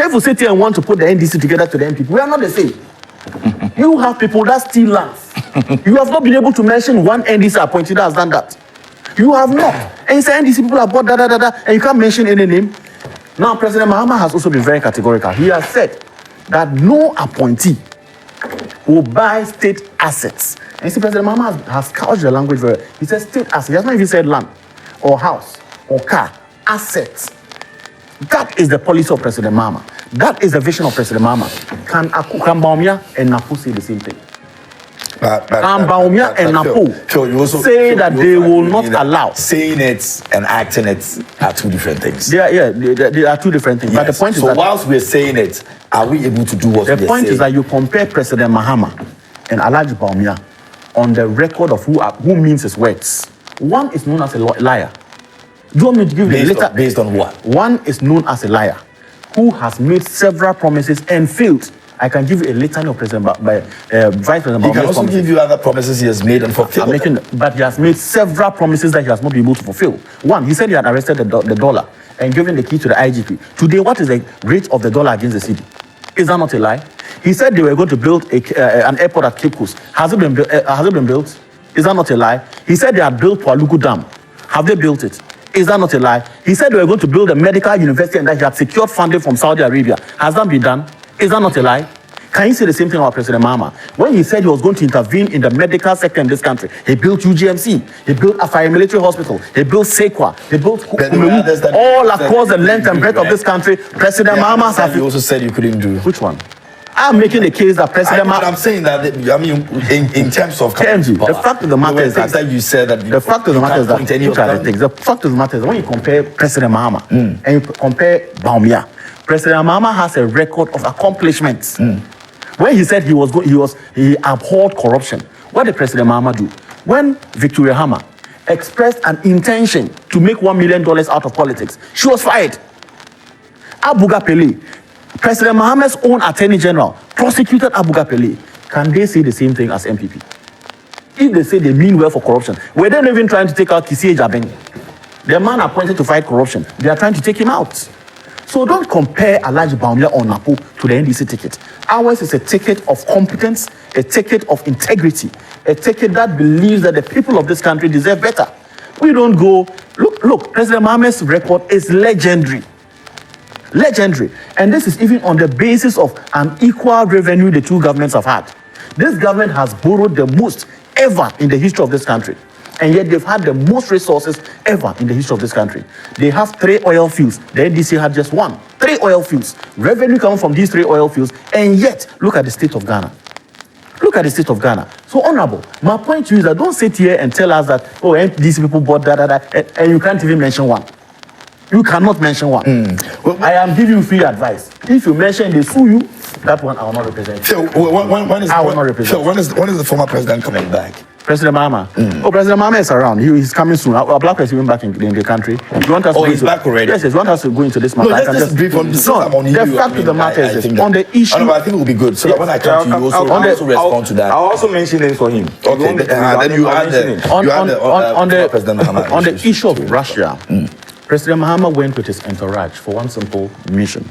if we sit here and want to put the NDC together to the MPP, we are not the same. You have people that steal lands. You have not been able to mention one NDC appointee that has done that. You have not. And you say NDC people have bought and you can't mention any name. Now, President Mahama has also been very categorical. He has said that no appointee will buy state assets. And you see, President Mahama has couched the language very well. He says state assets. He has not even said land or house or car. Assets. That is the policy of President Mahama. That is the vision of President Mahama. Can Baumia and Napu say the same thing? Can Baumia and Napu say that they will not allow? Saying it and acting it are two different things. They are two different things. Yes. But the point is so that whilst we're saying it, are we able to do what we're saying? The point is that you compare President Mahama and Alhaji Baumia on the record of who means his words. One is known as a liar. Do you want me to give you a letter? Based on what? One is known as a liar who has made several promises and failed. I can give you a litany of Vice President. He can also give you other promises he has made and fulfilled. But he has made several promises that he has not been able to fulfill. One, he said he had arrested the dollar and given the key to the IGP. Today, what is the rate of the dollar against the cedi? Is that not a lie? He said they were going to build an airport at Cape Coast. Has it been built? Is that not a lie? He said they had built Palugu Dam. Have they built it? Is that not a lie? He said they were going to build a medical university and that he had secured funding from Saudi Arabia. Has that been done? Is that not a lie? Can you say the same thing about President Mahama? When he said he was going to intervene in the medical sector in this country, he built UGMC, he built Afari Military Hospital, he built Sh0ck, he built all across the length and breadth of this country. President Mahama has... You also said you couldn't do. Which one? I'm making the case that President Mahama... I'm saying that, I mean, in terms of... The fact of the matter is that... you said that... The fact of the matter is that... Look at the things. The fact of the matter is that when you compare President Mahama and you compare Baumia, President Mahama has a record of accomplishments. When he said he abhorred corruption, what did President Mahama do? When Victoria Hammer expressed an intention to make $1 million out of politics, she was fired. Abuga Pele, President Mahama's own Attorney General, prosecuted Abuga Pele. Can they say the same thing as MPP? If they say they mean well for corruption, were they not even trying to take out Kissie Jabeng? The man appointed to fight corruption, they are trying to take him out. So don't compare Alhaji Baumia or Napo to the NDC ticket. Ours is a ticket of competence, a ticket of integrity, a ticket that believes that the people of this country deserve better. We don't go... Look, President Mahama's record is legendary. Legendary. And this is even on the basis of an equal revenue the two governments have had. This government has borrowed the most ever in the history of this country. And yet they've had the most resources ever in the history of this country. They have 3 oil fields. The NDC had just 1. 3 oil fields. Revenue coming from these 3 oil fields. And yet, look at the state of Ghana. Look at the state of Ghana. So, Honorable, my point to you is that don't sit here and tell us that, oh, these people bought that, and you can't even mention one. You cannot mention one. Well, I am giving you free advice. If you mention they sue you, that one I will not represent. So, when is the former president coming back? President Mahama. Oh, President Mahama is around. He's coming soon. Our black president back in the country. You want us to he's back already? Yes, you want us to go into this matter. No, let's just brief on this. The fact of the matter is this. On the issue... I think it will be good. So that when I come to you, also respond to that. I'll also mention it for him. Okay, then you add on the issue of Russia, President Mahama went with his entourage for one simple mission.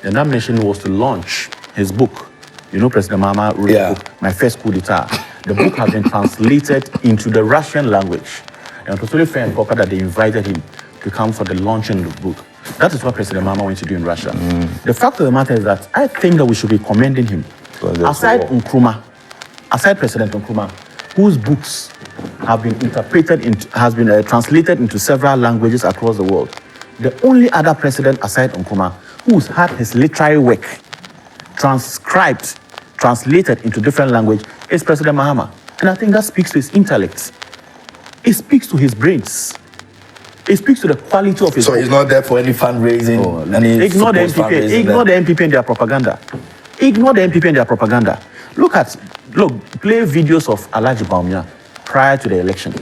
And that mission was to launch his book. You know, President Mahama wrote the book, My First Coup d'etat. The book has been translated into the Russian language. And it was really fair and proper that they invited him to come for the launching of the book. That is what President Mahama went to do in Russia. The fact of the matter is that I think that we should be commending him. Aside President Nkrumah, whose books have been translated into several languages across the world. The only other president aside Nkrumah who's had his literary work transcribed, translated into different language is President Mahama. And I think that speaks to his intellect. It speaks to his brains. It speaks to the quality of his... So he's not there for any fundraising? Ignore the MPP and their propaganda. Ignore the MPP and their propaganda. Look, play videos of Alhaji Baumia prior to the election.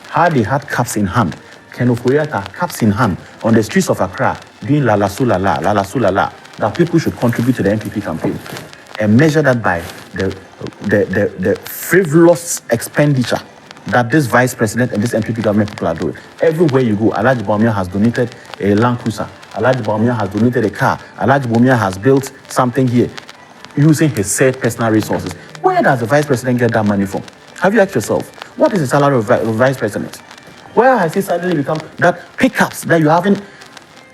How they had caps in hand. Ken Oforiatta, caps in hand, on the streets of Accra, doing la la su la la, la la su la la, that people should contribute to the MPP campaign. And measure that by the frivolous expenditure that this vice president and this MPP government people are doing. Everywhere you go, Alhaji Baumia has donated a Land Cruiser Alhaji Bawumia has donated a car. Alhaji Bawumia has built something here using his said personal resources. Where does the vice president get that money from? Have you asked yourself? What is the salary of vice president? Where has he suddenly become that pickups that you haven't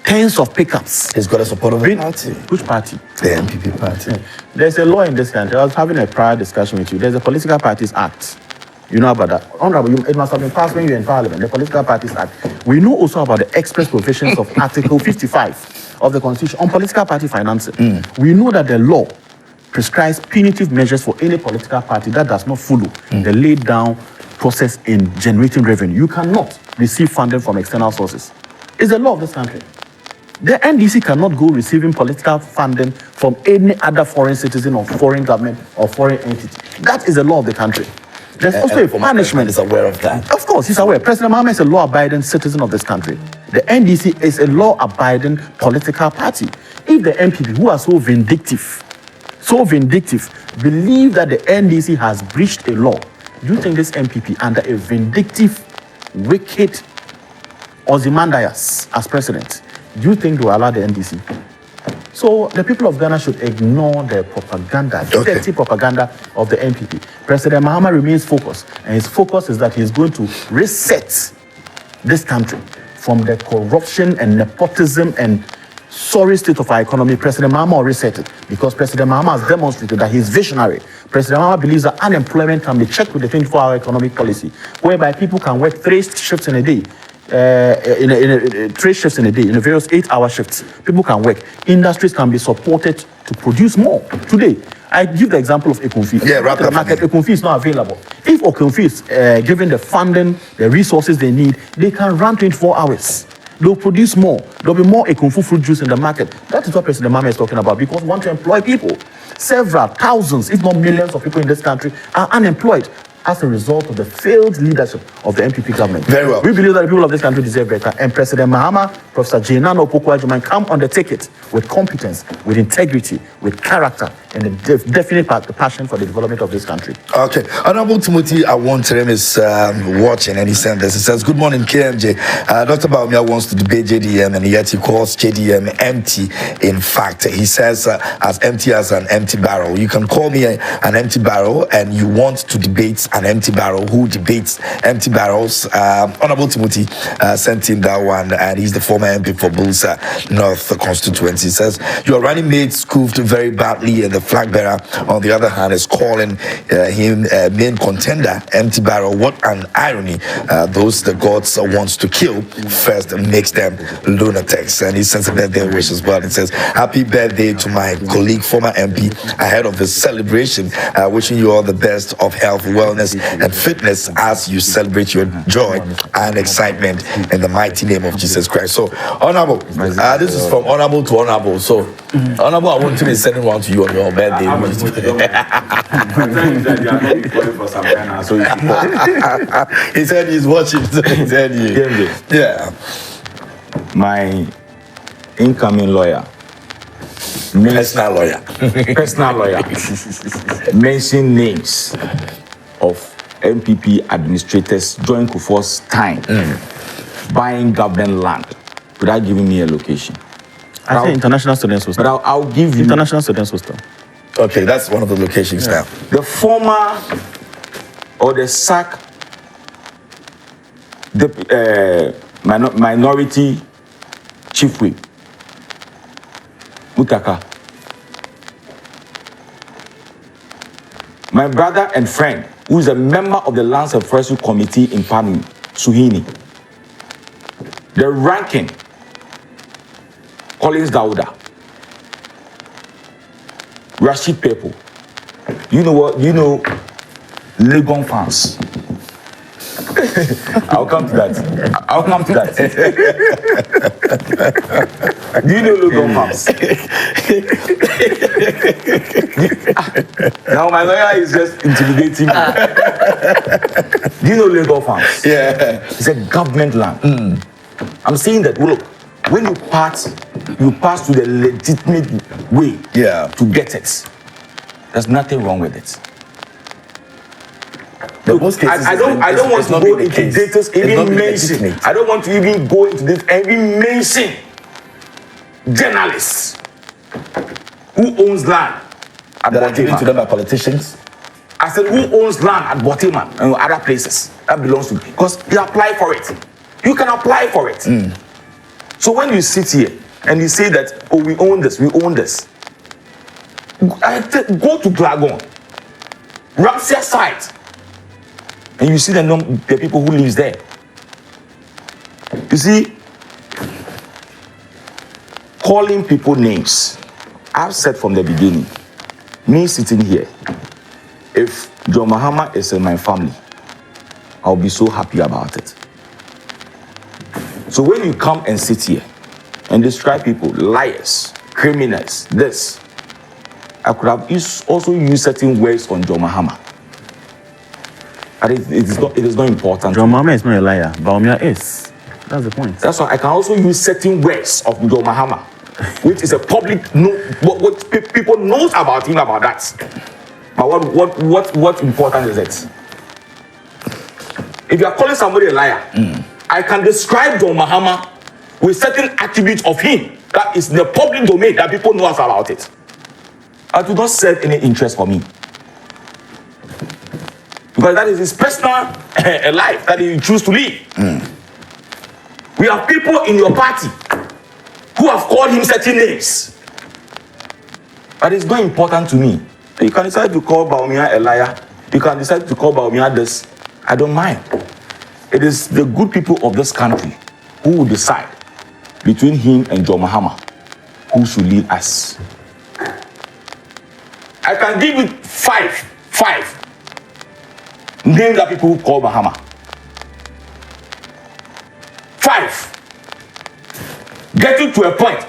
tens of pickups? He's got a support of the party. Which party? The MPP party. There's a law in this country. I was having a prior discussion with you. There's a Political Parties Act. You know about that. Honorable, it must have been passed when you were in Parliament, the Political Parties Act. We know also about the express provisions of Article 55 of the Constitution on political party financing. We know that the law prescribes punitive measures for any political party that does not follow the laid down process in generating revenue. You cannot receive funding from external sources. It's the law of this country. The NDC cannot go receiving political funding from any other foreign citizen or foreign government or foreign entity. That is the law of the country. There's also a punishment. Is aware of that. Of course, he's aware. President Mahama is a law-abiding citizen of this country. The NDC is a law-abiding political party. If the MPP, who are so vindictive, believe that the NDC has breached a law, do you think this MPP, under a vindictive, wicked Ozymandias as president, do you think they will allow the NDC? So the people of Ghana should ignore the propaganda, dirty propaganda of the MPP. President Mahama remains focused, and his focus is that he's going to reset this country from the corruption and nepotism and sorry state of our economy. President Mahama will reset it because President Mahama has demonstrated that he's visionary. President Mahama believes that unemployment can be checked with the 24-hour economic policy, whereby people can work 3 shifts in a day. In 3 shifts in a day, in the various 8-hour shifts, people can work. Industries can be supported to produce more. Today, I give the example of Ekunfi. Yeah, right. The market, Ekunfi is not available. If Ekunfi is given the funding, the resources they need, they can run 24 hours. They'll produce more. There'll be more Ekunfi fruit juice in the market. That is what President Mahama is talking about, because we want to employ people. Several thousands, if not millions of people in this country are unemployed as a result of the failed leadership of the MPP government. Very well. We believe that the people of this country deserve better. And President Mahama, Professor Jenano Opoku-Agyemang come on the ticket with competence, with integrity, with character, and a definite passion for the development of this country. Okay. Honorable Timothy Awonterem is watching, and he sent this. He says, "Good morning, KMJ. Dr. Bawumia wants to debate JDM, and yet he calls JDM empty. In fact, he says as empty as an empty barrel. You can call me an empty barrel, and you want to debate an empty barrel. Who debates empty barrels?" Honorable Timothy sent in that one, and he's the former MP for Bulls North constituency. He says, "Your running mate scooped very badly, and the flag bearer, on the other hand, is calling him main contender, empty barrel. What an irony. Those the gods wants to kill first makes them lunatics." And he sends a birthday wish as well. It says, "Happy birthday to my colleague, former MP, ahead of his celebration. Wishing you all the best of health, wellness, and fitness as you celebrate your joy and excitement in the mighty name of Jesus Christ." So, Honorable, this is from Honorable to Honorable. So, Honorable, I want to be sending one to you on your birthday. He said he's watching. He said yeah. My incoming lawyer, Personal lawyer. mention names of MPP administrators during Kufuor's time buying government land without giving me a location. I think International Students Hostel. But I'll give you International Students Hostel. Okay, that's one of the locations now. the former or the Sh0ck minority chief whip, Mutaka. My brother and friend, who is a member of the Lands and Forestry Committee in Parliament, Suhini. The ranking, Collins Dauda. Rashid Pepo. You know what? You know Legon fans. I'll come to that. Do you know Legon fans? Now my lawyer is just intimidating me. Do you know Legon fans? Yeah. It's a government land. I'm saying that, look, when you pass to the legitimate way to get it. There's nothing wrong with it. Look, I don't want to go into details, even mention. I don't want to even go into this and even mention journalists who owns land at That are given to Boteman. them by politicians. I said, who owns land at Boteman and other places that belongs to, because you apply for it. You can apply for it. So when you sit here and you say that, oh, we own this, go to Glagon, Ramsey site, and you see the people who lives there. You see, calling people names. I've said from the beginning, me sitting here, if John Mahama is in my family, I'll be so happy about it. So when you come and sit here and describe people, liars, criminals, this, I could have also used certain words on John Mahama. But it is not important. John Mahama is not a liar. Baumia is. That's the point. That's why I can also use certain words of John Mahama, which is a public what people knows about him about that. But what important is it? If you are calling somebody a liar, I can describe John Mahama with certain attributes of him that is in the public domain that people know about it. I do not serve any interest for me. Because that is his personal life that he chooses to live. We have people in your party who have called him certain names. But it's not important to me. You can decide to call Baumia a liar. You can decide to call Baumia this. I don't mind. It is the good people of this country who will decide between him and John Mahama who should lead us. I can give you five names that people who call Mahama. 5. Getting to a point,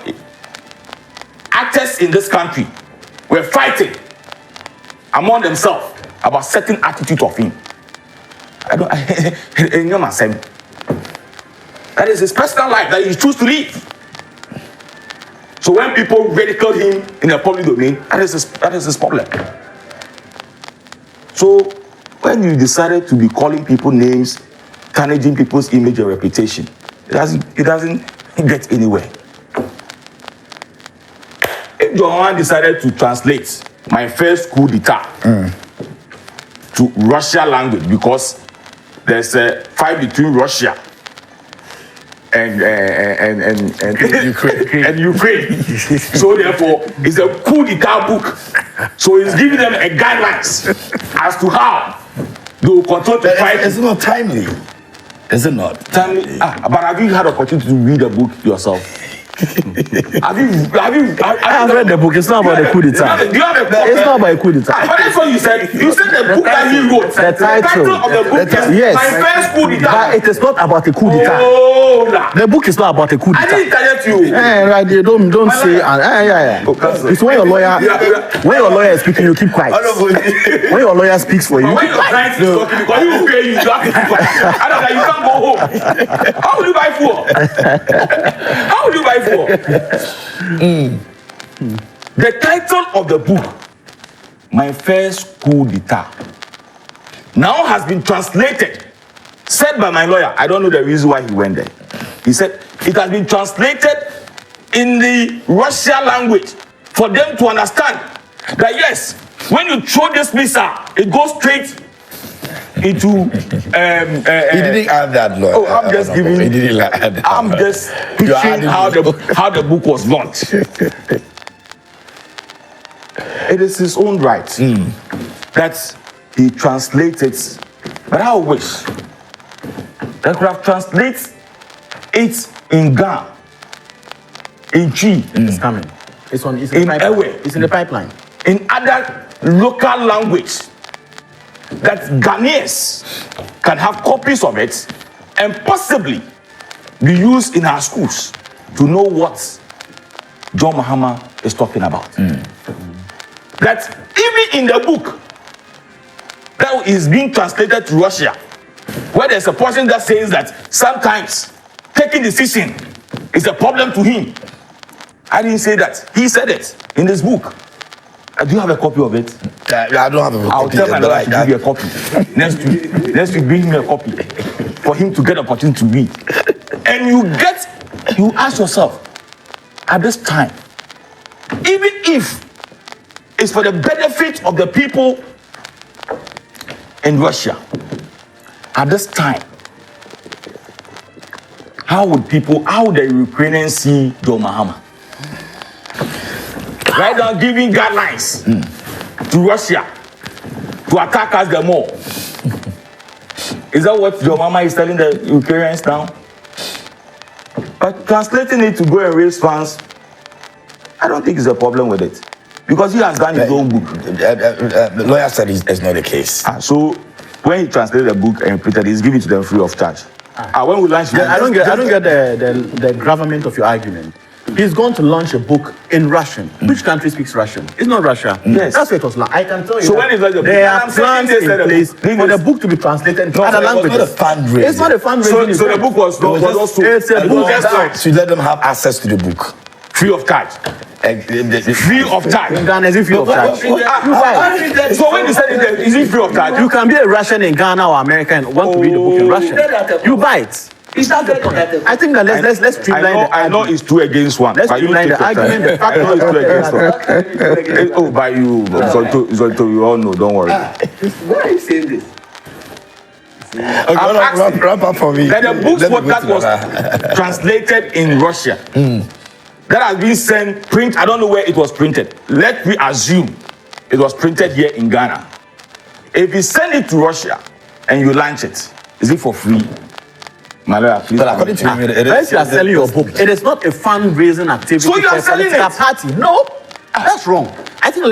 actors in this country were fighting among themselves about certain attitude of him. That is his personal life that he chooses to live. So when people ridicule him in the public domain, that is his problem. So when you decided to be calling people names, tarnishing people's image and reputation, it doesn't get anywhere. If Johan decided to translate my first coup d'etat to Russian language, because there's a fight between Russia and Ukraine. So therefore, it's a coup d'etat book. So it's giving them a guidelines as to how they will control the fight. It's not timely. Is it not? Timely. But have you had opportunity to read the book yourself? Have you I've read the book. It's not about the coup d'etat. Do you have a book? It's not about a coup d'etat. But that's what you said. You said the book that he wrote. The title of the book is yes. My First Coup d'etat. But it is not about a coup d'etat. Oh, nah. The book is not about a coup I d'etat. didn't target you. Right, they don't say. Yeah. It's when your lawyer is speaking, you keep quiet. When your lawyer speaks for you, When your client is talking, because he will pay you, you have to keep quiet. Otherwise, you can't go home. How will you buy food? How will you buy food? The title of the book, My First Coup d'etat, now has been translated, said by my lawyer. I don't know the reason why he went there. He said it has been translated in the Russian language for them to understand that yes, when you throw this missile, it goes straight into he didn't add that, Lord. Oh, I'm just giving. He didn't add that. I'm just picturing how the book was launched. It is his own right that he translated. But I wish that could have translated it in Ghana, in Chi, it's coming. It's in in the pipeline. Ewe, It's in the pipeline. in other local language, that Ghanaians can have copies of it and possibly be used in our schools to know what John Mahama is talking about. That even in the book that is being translated to Russia, where there's a portion that says that sometimes taking decision is a problem to him. I didn't say that. He said it in this book. Do you have a copy of it? I don't have a copy. I'll tell my lawyer to give you a that. copy. Next week, bring me a copy for him to get an opportunity to read. And you ask yourself, at this time, even if it's for the benefit of the people in Russia, at this time, how would the Ukrainians see Joe Mahama? Right now, giving guidelines to Russia to attack us the more. Is that what Joe Mahama is telling the Ukrainians now? But translating it to go and raise funds, I don't think it's a problem with it. Because he has done his own book. The lawyer said it's not the case. So when he translated the book and printed it, he's giving it to them free of charge. When we launch I don't get the gravamen of your argument. He's going to launch a book in Russian. Which country speaks Russian? It's not Russia. Yes. That's where it was launched. I can tell you. So when is that the book? There are plans in place for the book to be translated into other languages. It's not a fundraising. It's not a fundraising. So the book was also It's a book. to let them have access to the book. free of charge. Free of charge. In Ghana, is it free of charge? So when you said it, is it free of charge? You can be a Russian in Ghana or American and want to read the book in Russian. You buy it. It's not the point. I think that let's streamline the I know argument. it's 2 against 1. Let's streamline the argument. The fact I know it's 2 against 1. Oh, by you, Zonto, you all know. Don't worry. Why are you saying this? Okay, wrap up for me. That the books that was translated in Russia, that has been sent print. I don't know where it was printed. Let me assume it was printed here in Ghana. If you send it to Russia and you launch it, is it for free? Malaya, please. But according to me, it Unless you are selling your book, it is not a fundraising activity So you for are a selling political it? party. No, that's wrong. I think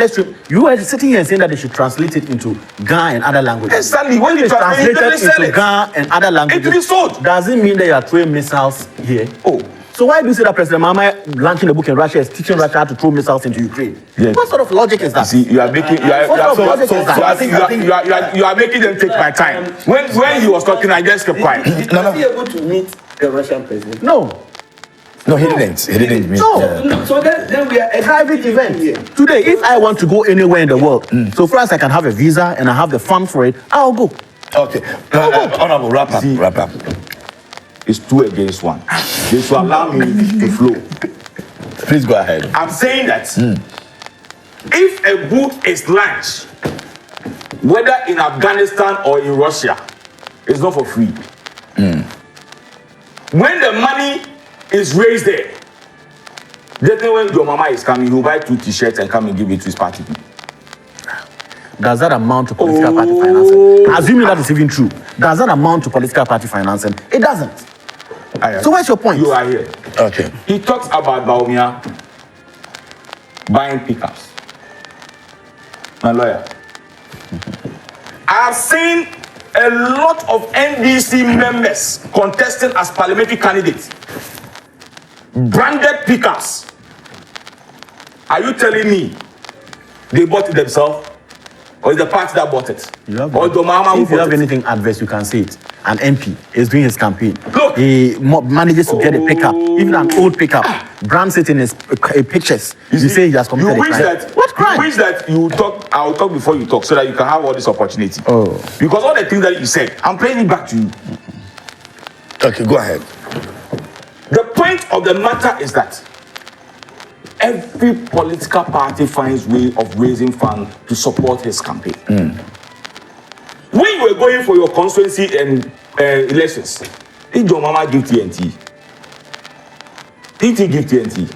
you are sitting here and saying that they should translate it into Ghana and other languages. Exactly. When you It's translate translated it, into Ghana and other languages. It will be sold. Doesn't mean that you are throwing missiles here. Oh. So why do you say that President Mahama launching a book in Russia is teaching Russia how to throw missiles into Ukraine? Yes. What sort of logic is that? See, you are making you are making them take my time. When he was talking, I just kept quiet. Was he able to meet the Russian president? No. No, he didn't. He didn't. No. No, so then we are A private event. here. Today, if I want to go anywhere in the world, so far as I can have a visa and I have the funds for it, I'll go. Okay. Honorable, wrap up. See, Wrap up. It's 2 against 1. They should allow me to flow. Please go ahead. I'm saying that if a book is launched, whether in Afghanistan or in Russia, it's not for free. When the money is raised there, definitely when your mama is coming, he'll buy 2 t-shirts and come and give it to his party. Does that amount to political party financing? Assuming that is even true, does that amount to political party financing? It doesn't. So what's your point? You are here. Okay. He talks about Baumia buying pickups. My lawyer. I have seen a lot of NDC members contesting as parliamentary candidates. Branded pickups. Are you telling me they bought it themselves? Or is the party that bought it? Or the Mahama who If you bought have it? anything adverse, you can say it. An MP is doing his campaign. Look. He manages to get a pickup, even an old pickup, brands it in his pictures. You say he has committed You a wish crime. that What crime? You wish that you talk. I'll talk before you talk, so that you can have all this opportunity. Oh. Because all the things that you said, I'm playing it back to you. Okay, go ahead. The point of the matter is that every political party finds way of raising funds to support his campaign. When you were going for your constituency and elections, did your mama give TNT? Did he give TNT?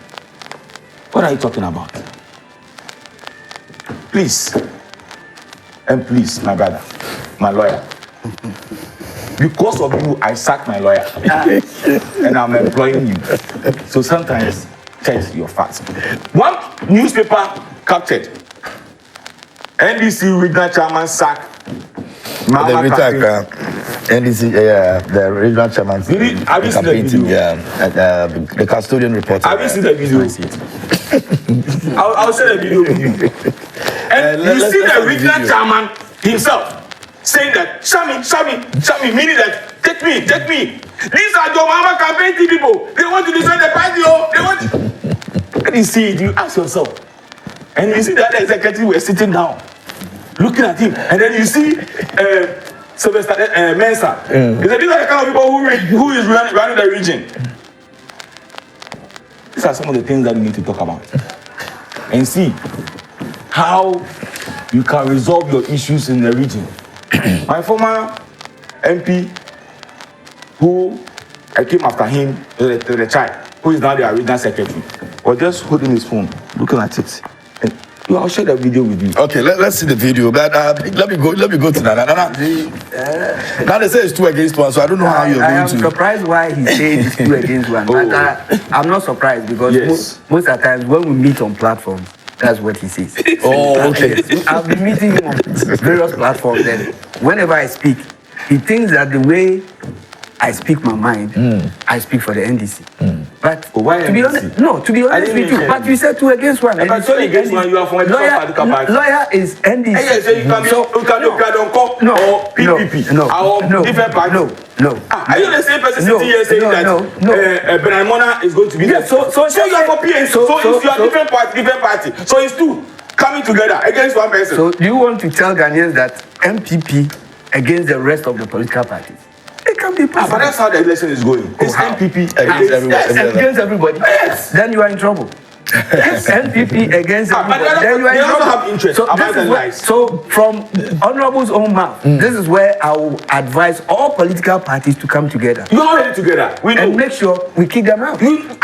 What are you talking about? Please, and please, my brother, my lawyer. Because of you, I sacked my lawyer, and I'm employing you. So sometimes, check your facts. One newspaper captured NDC regional chairman sacked Mahama campaign. NDC, the regional chairman. Have you seen the video? The custodian reporter. Have you seen the video? I'll share the video with you. And you let's see have the the regional video. chairman himself saying that, Shami, meaning that, take me. These are your Mahama campaign team people. They want to destroy the party, they want. And you see it, you ask yourself. And you see the other executive were sitting down, looking at him. And then you see Sylvester Mensah. He said, these are the kind of people who is running the region. these are some of the things that we need to talk about and see how you can resolve your issues in the region. My former MP, who I came after him, the child, who is now the regional secretary, was just holding his phone, looking at it. And I'll share the video with you. Okay, let's see the video. But let me go to that. Now they say it's 2 against 1, so I don't know how you're going to. I am surprised why he said it's 2 against 1. But I'm not surprised because most of the times when we meet on platforms, that's what he says. Oh, okay. I've been meeting him on various platforms, and whenever I speak, he thinks that the way I speak my mind, I speak for the NDC. But why to be honest, to be honest with you, but you said 2 against 1. If I 2 against 1, you are from a different party. Lawyer is NDC. Hey, so you can be Ukadonko or PPP. No, different party. No. Are you the same person sitting here saying that Benamona is going to be there? So you are for PNC. So if you are different party. So it's 2 coming together against 1 person. So do you want to tell Ghanaians that MPP against the rest of the political parties? It can be possible. But that's how the election is going. It's MPP against everybody. Yes. Then you are in trouble. NPP against everybody. But Then you are in they also trouble. have interest. So from Honorable's own mouth, this is where I will advise all political parties to come together. You are already together. And make sure we kick them out.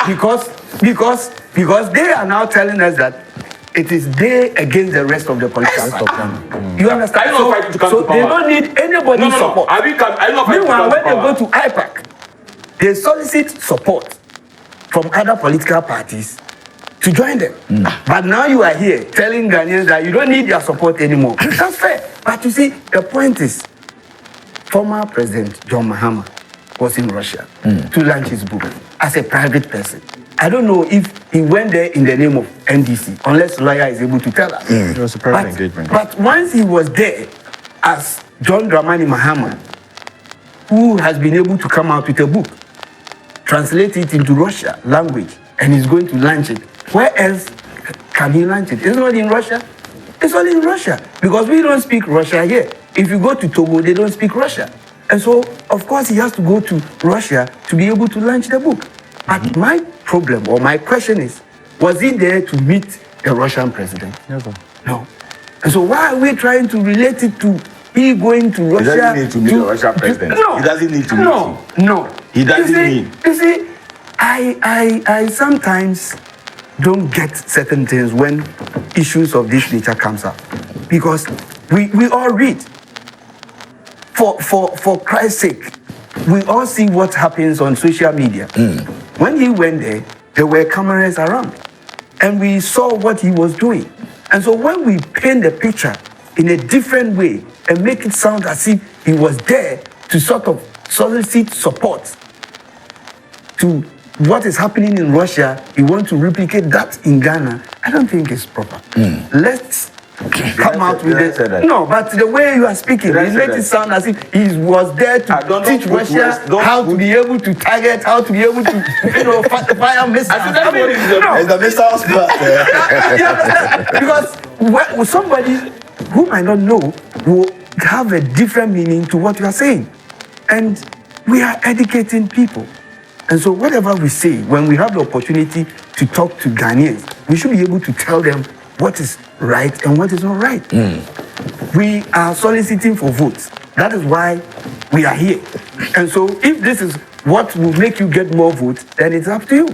Because they are now telling us that it is they against the rest of the political party. You understand? Are you not fighting to come to power? They don't need anybody's support. Are you not fighting Meanwhile, to when come they go to IPAC, they solicit support from other political parties to join them. But now you are here telling Ghanaians that you don't need their support anymore. That's fair. But you see, the point is, former President John Mahama was in Russia to launch his book as a private person. I don't know if he went there in the name of NDC, unless lawyer is able to tell us. It was a private engagement. But once he was there as John Dramani Mahama, who has been able to come out with a book, translate it into Russian language, and he's going to launch it. Where else can he launch it? It's not in Russia. It's only in Russia. Because we don't speak Russia here. If you go to Togo, they don't speak Russia. And so, of course, he has to go to Russia to be able to launch the book. But my problem or my question is, was he there to meet the Russian president? Never. No. And so why are we trying to relate it to he going to Russia? He doesn't need to meet the Russian president. No. He doesn't need to meet him. No. He doesn't need. You see, I sometimes don't get certain things when issues of this nature comes up. Because we all read. For Christ's sake, we all see what happens on social media. When he went there were cameras around. And we saw what he was doing. And so when we paint the picture in a different way and make it sound as if he was there to sort of solicit support to what is happening in Russia, you want to replicate that in Ghana, I don't think it's proper. Let's come out with it. No, but the way you are speaking, it makes it sound as if he was there to teach Russia how to be able to target, how to be able to fire missiles. It's the missiles part. Because somebody who might not know will have a different meaning to what you are saying. And we are educating people. And so whatever we say, when we have the opportunity to talk to Ghanaians, we should be able to tell them what is right and what is not right. We are soliciting for votes. That is why we are here. And so if this is what will make you get more votes, then it's up to you.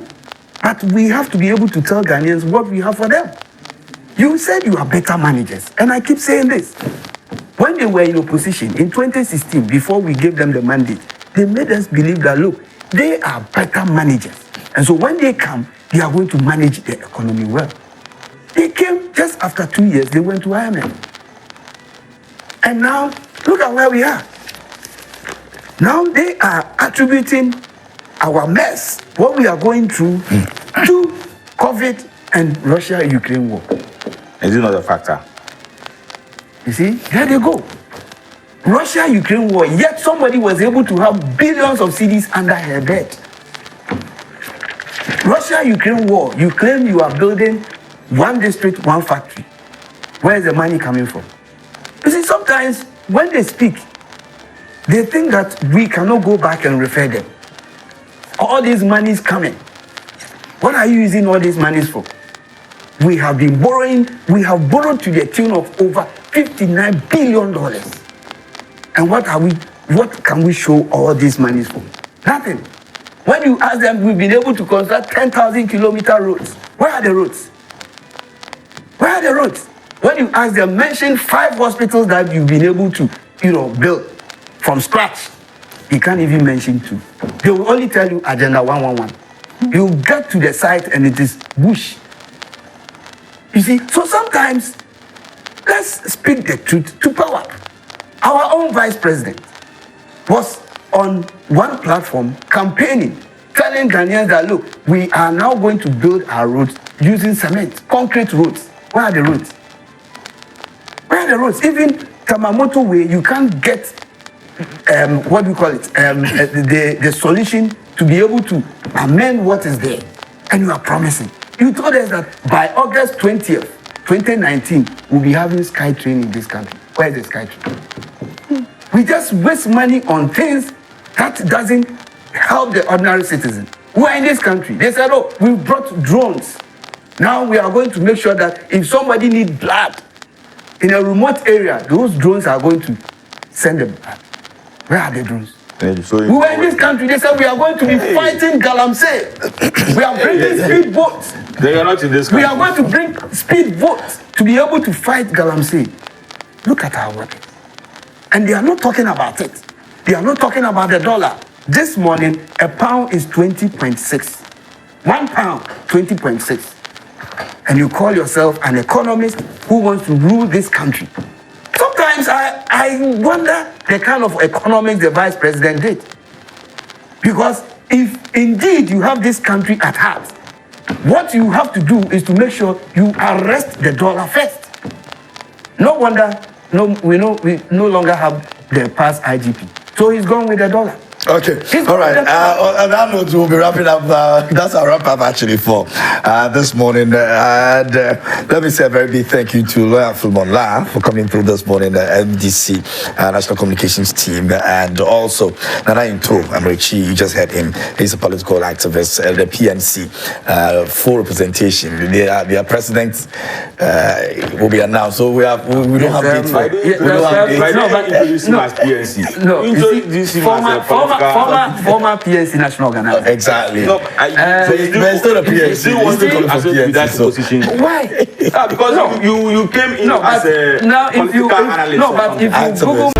But we have to be able to tell Ghanaians what we have for them. You said you are better managers. And I keep saying this. When they were in opposition in 2016, before we gave them the mandate, they made us believe that, look, they are better managers. And so when they come, they are going to manage the economy well. They came just after 2 years, they went to IMF. And now, look at where we are. Now they are attributing our mess, what we are going through, to COVID and Russia-Ukraine war. Is it not a factor? You see, there they go. Russia-Ukraine war, yet somebody was able to have billions of cedis under her bed. Russia-Ukraine war, you claim you are building one district, one factory. Where is the money coming from? You see, sometimes when they speak, they think that we cannot go back and refer them. All this money is coming. What are you using all these monies for? We have been borrowing. We have borrowed to the tune of over $59 billion. And what can we show all these monies for? Nothing. When you ask them, we've been able to construct 10,000-kilometer roads. Where are the roads? Where are the roads? When you ask them, mention 5 hospitals that you've been able to, build from scratch. You can't even mention 2. They will only tell you Agenda 111. You get to the site and it is bush. You see, so sometimes, let's speak the truth to power. Our own vice president was on one platform campaigning, telling Ghanaians that, look, we are now going to build our roads using cement, concrete roads. Where are the roads? Where are the roads? Even Tamamoto Way, you can't get, the solution to be able to amend what is there. And you are promising. You told us that by August 20th, 2019, we'll be having SkyTrain in this country. Where is the SkyTrain? We just waste money on things that doesn't help the ordinary citizen who are in this country. They said, oh, we brought drones. Now we are going to make sure that if somebody needs blood in a remote area, those drones are going to send them blood. Where are the drones? We were in this country. They said we are going to be fighting Galamsey. We are bringing speed boats. They are not in this country. We are going to bring speed boats to be able to fight Galamsey. Look at our weapons. And they are not talking about it. They are not talking about the dollar. This morning, a pound is 20.6. 1 pound, 20.6. And you call yourself an economist who wants to rule this country. Sometimes I wonder the kind of economics the vice president did. Because if indeed you have this country at heart, what you have to do is to make sure you arrest the dollar first. No wonder we no longer have the past IGP. So he's gone with the dollar. Okay, all right. On that note, we'll be wrapping up. That's our wrap up actually for this morning. And let me say a very big thank you to Lawyer Philemon La for coming through this morning, the MDC National Communications Team, and also Nana Into Amrichi. You just heard him. He's a political activist. The PNC full representation. Their president will be announced. So we don't have dates for. We don't have dates. No, but introduce him as PNC. No, Introduce him as a former PNC national organizer. Exactly. No, but still a PNC. You want to come for that position? Why? Because you came in as a now political analyst. no, but if you Google